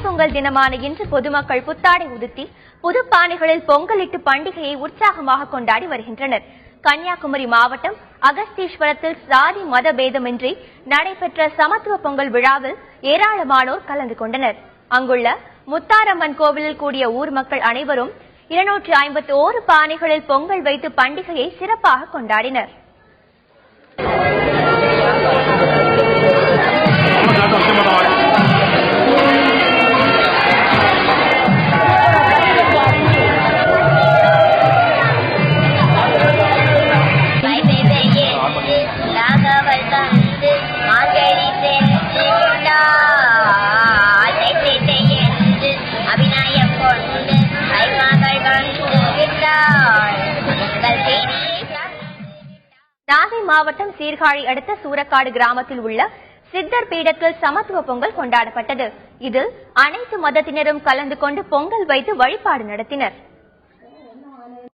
தைப்பொங்கல் தினமான இன்று பொதுமக்கள் புத்தாடை உடுத்தி புதுப்பானைகளில் பொங்கலிட்டு பண்டிகையை உற்சாகமாக கொண்டாடி வருகின்றனர். கன்னியாகுமரி மாவட்டம் அகஸ்தீஸ்வரத்தில் சாதி மத பேதமின்றி நடைபெற்ற சமத்துவ பொங்கல் விழாவில் ஏராளமானோர் கலந்து கொண்டனர். அங்குள்ள முத்தாரம்மன் கோவிலில் கூடிய ஊர் மக்கள் அனைவரும் 251 பானைகளில் பொங்கல் வைத்து பண்டிகையை சிறப்பாக கொண்டாடினர். நாகை மாவட்டம் சீர்காழி அடுத்த சூரக்காடு கிராமத்தில் உள்ள சித்தர் பீடத்தில் சமத்துவ பொங்கல் கொண்டாடப்பட்டது. இதில் அனைத்து மதத்தினரும் கலந்து கொண்டு பொங்கல் வைத்து வழிபாடு நடத்தினர்.